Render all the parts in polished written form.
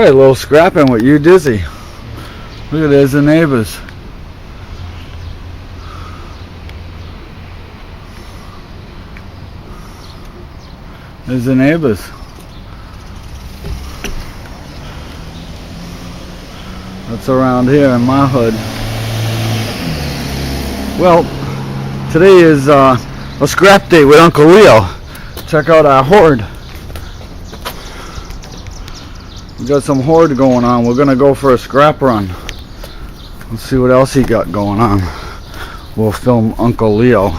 Alright, a little scrapping with Udizzy. Look at there's the neighbors. There's the neighbors. That's around here in my hood. Well, today is a scrap day with Uncle Leo. Check out our hoard. We got some hoard going on. We're gonna go for a scrap run. Let's see what else he got going on. We'll film Uncle Leo. I'll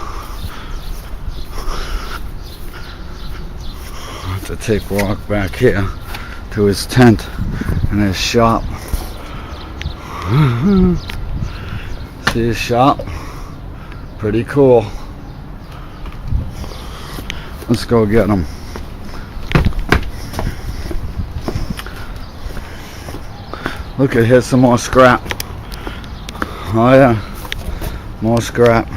have to take a walk back here to his tent and his shop. See his shop? Pretty cool. Let's go get him. Look at, here's some more scrap. Oh yeah, more scrap.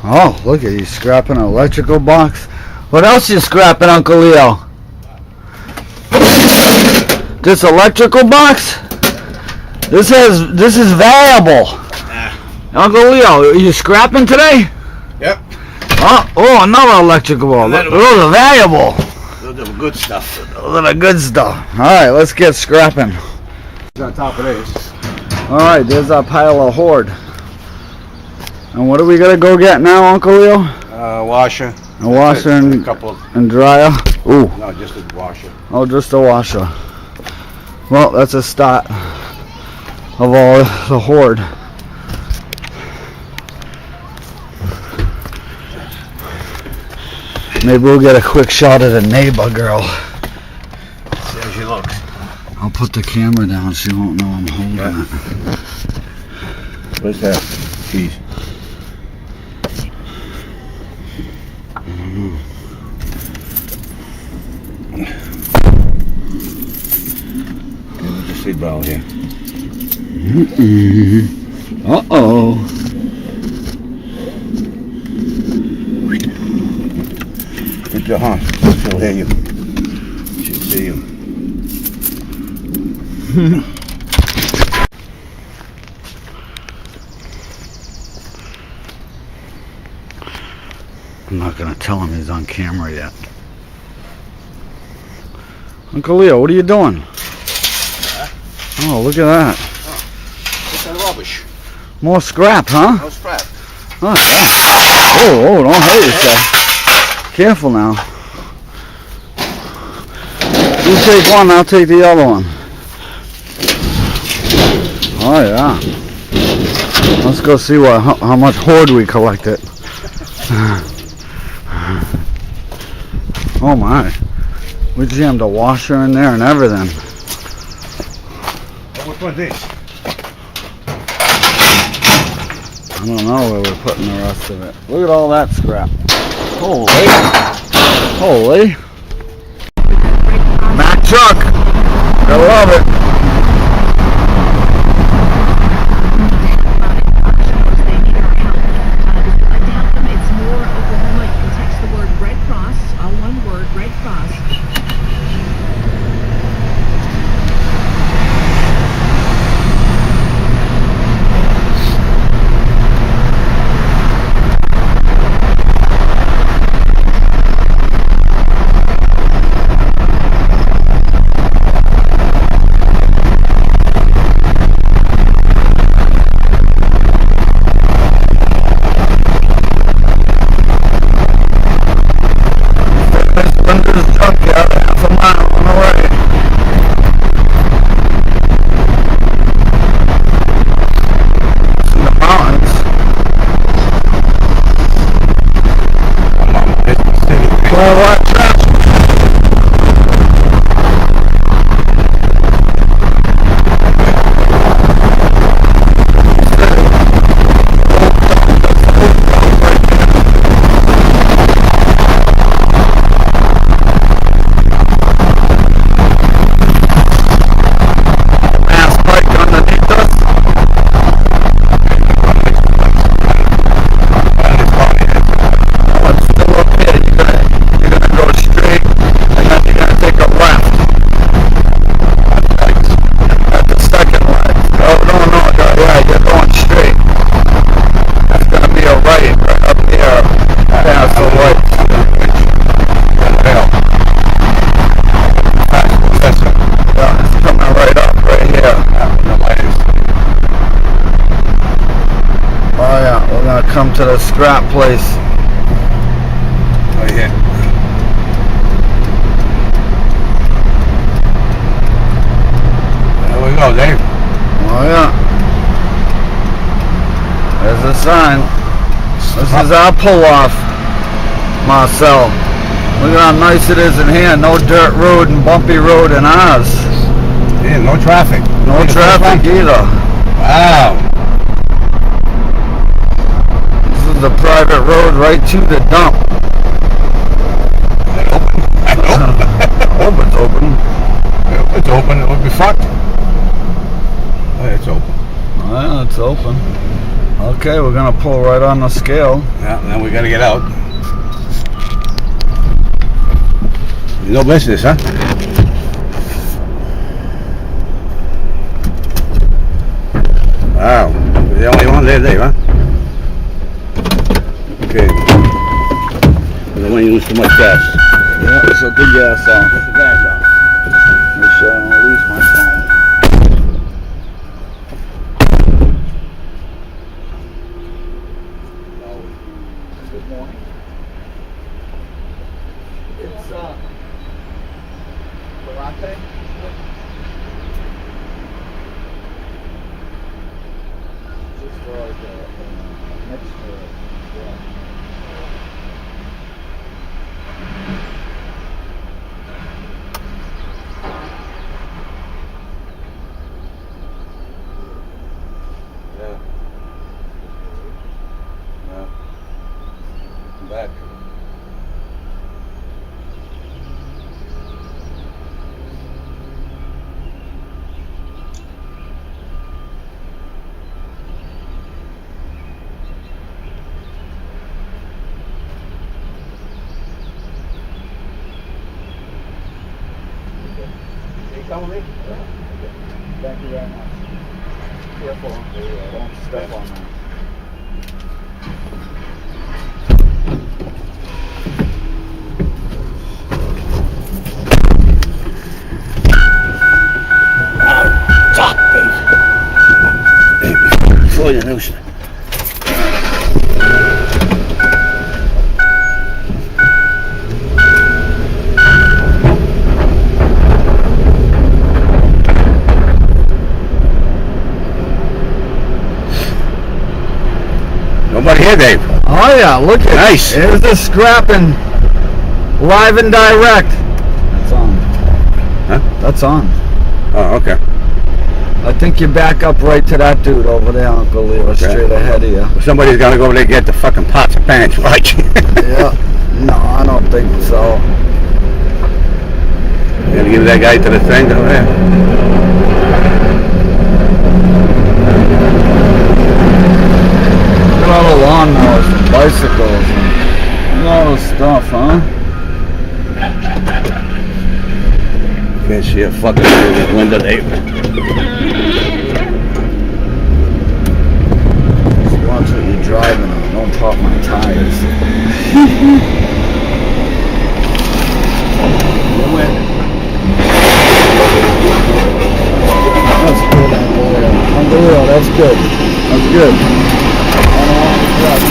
Oh, look at, he's scrapping an electrical box. What else you scrapping, Uncle Leo? This electrical box? This is valuable. Uncle Leo, are you scrapping today? Yep. Oh, another electrical ball. Those are valuable. Those are good stuff. Those are the good stuff. Alright, let's get scrapping. On top of this. Alright, there's our pile of hoard. And what are we gonna go get now, Uncle Leo? Washer. A washer and a couple. And dryer? Ooh. No, just a washer. Oh, just a washer. Well, that's a start of all the hoard. Maybe we'll get a quick shot of the neighbor girl. See how she looks. I'll put the camera down, she won't know I'm holding it. What's that? Cheese. Okay, what's the seed bottle here? Uh-oh. Keep your hand. She'll hear you. She'll see you. I'm not gonna tell him he's on camera yet. Uncle Leo, what are you doing? Oh, look at that. What's that rubbish? More scrap, huh? No scrap. Oh, yeah. Oh, don't hurt yourself. Careful now. You take one, I'll take the other one. Oh yeah. Let's go see how much hoard we collected. Oh my. We jammed a washer in there and everything. Oh, which one's this? I don't know where we're putting the rest of it. Look at all that scrap. Holy. Holy. Mack truck. I love it. come to the scrap place. Oh yeah. There we go, Dave. Oh yeah. There's a sign. This is our pull-off, Marcel. Look at how nice it is in here. No dirt road and bumpy road in ours. Yeah, no traffic. No traffic either. Wow. This is a private road right to the dump. Is it open? I hope it's open. If it's open, it would be fucked. Oh, yeah, it's open. Well, it's open. Okay, we're gonna pull right on the scale. Yeah, then we gotta get out. No business, huh? Wow. We're the only one there, Dave, huh? Okay. We don't want to use too much gas. Yeah, it's a good gas off. Put the gas on. Make sure I don't lose my phone. Good morning. It's the latte. Just for like a mixture. Yeah. Yeah. Yeah. I'm back. You come with me? Thank you very much. Careful. Don't step on that. Talk, baby. Before you know it. Nobody here, Dave. Oh yeah, look at Nice. Here's the scrapping live and direct. That's on. Huh? That's on. Oh, okay. I think you back up right to that dude over there, Uncle Leo, Okay. straight ahead of you. Somebody's gonna go over there and get the fucking pots and pans, right? Yeah. No, I don't think so. You gonna give that guy to the thing over there? Look at all the lawnmowers and bicycles and all the stuff, huh? Can't see a fucking thing in that window, Dave. Just watch what you're driving on. Don't pop my tires. That's good, Uncle Leo. Uncle Leo, that's good. That's good. I don't want to drive.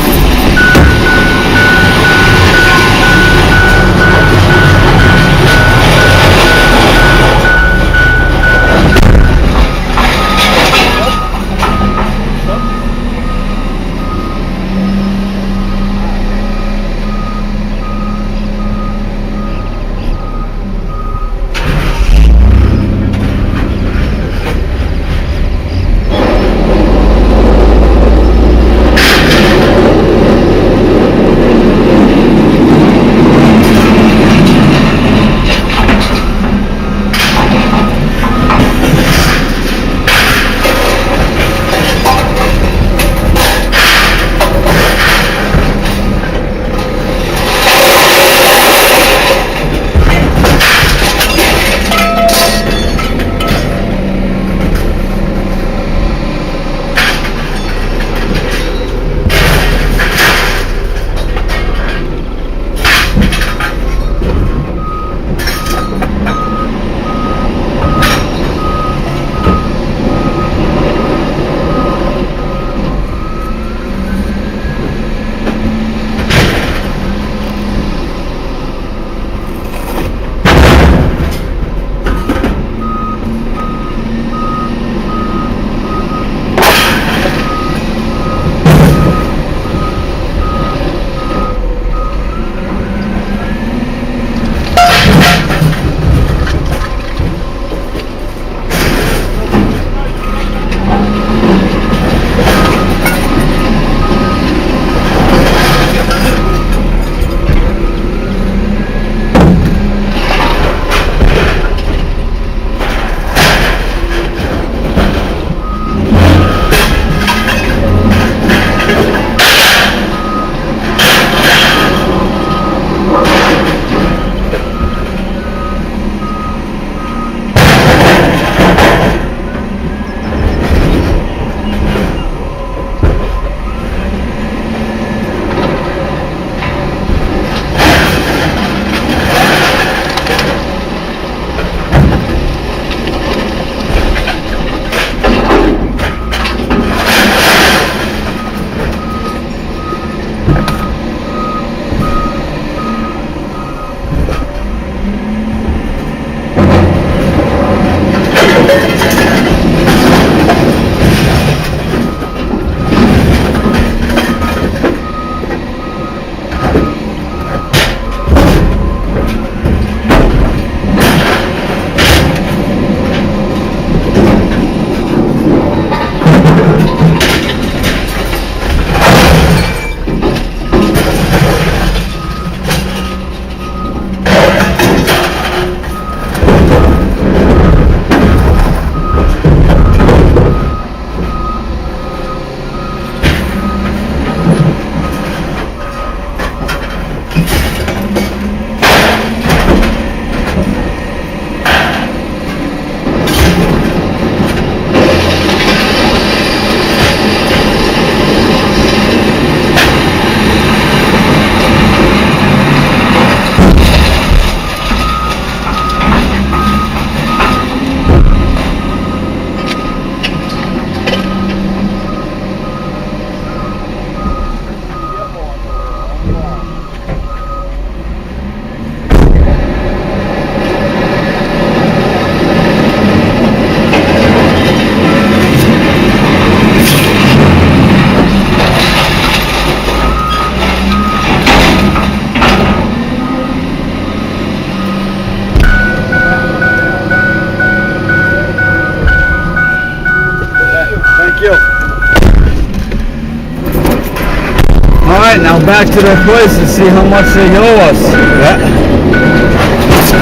back to their place and see how much they owe us. Yeah.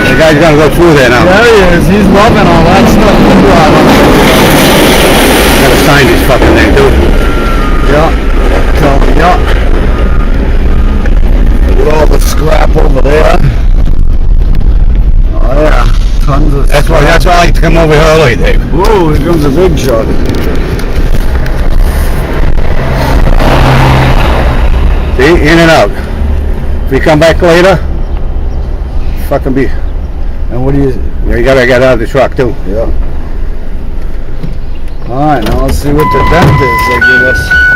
The guy's gonna go through there now. There he is. He's loving all that stuff. Gotta sign this fucking thing, dude. Yeah. Yeah. Look at all the scrap over there. Oh yeah. Tons of That's why I like to come over here early, Dave. Whoa, here comes a big truck. See, in and out. If you come back later, fucking be. And what do you... You gotta get out of the truck too. Yeah. Alright, now let's see what the dent is they give us.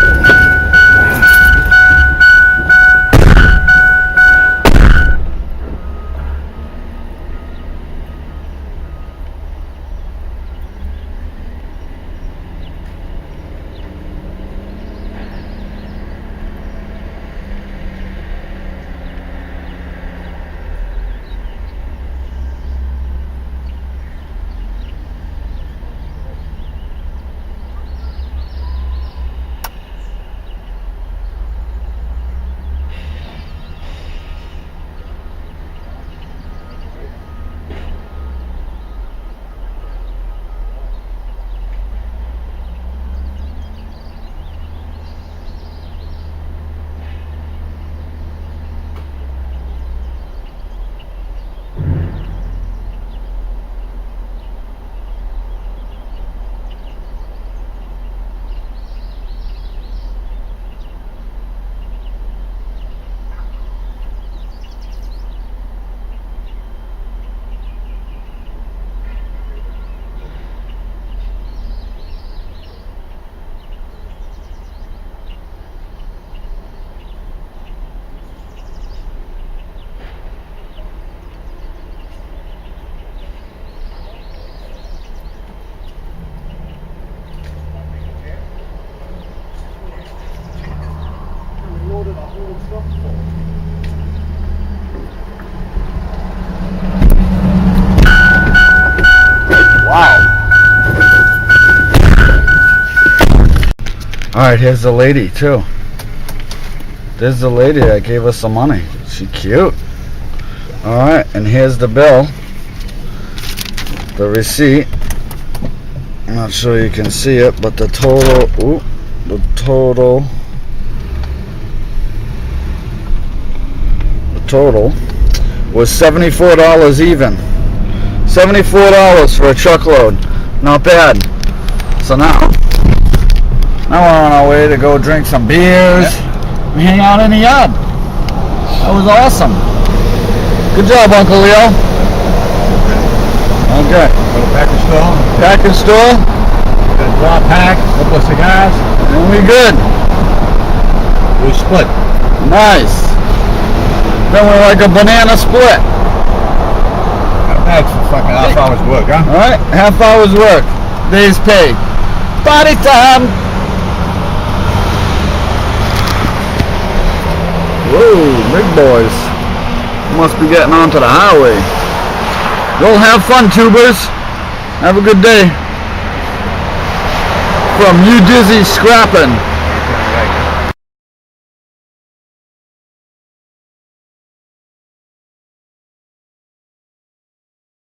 Alright, here's the lady too. There's the lady that gave us the money. She cute. Alright, and here's the bill. The receipt. I'm not sure you can see it, but the total was $74 even. $74 for a truckload. Not bad. So now we're on our way to go drink some beers and hang out in the yard. That was awesome. Good job, Uncle Leo. Okay. Go to package store. Package store. Got a draw pack, a couple of cigars. And we good. We split. Nice. Then we're like a banana split. That's fucking half hour's work, huh? Alright, half hour's work. Day's pay. Party time! Whoa, big boys. Must be getting onto the highway. Go have fun, tubers. Have a good day. From Udizzy Scrapping.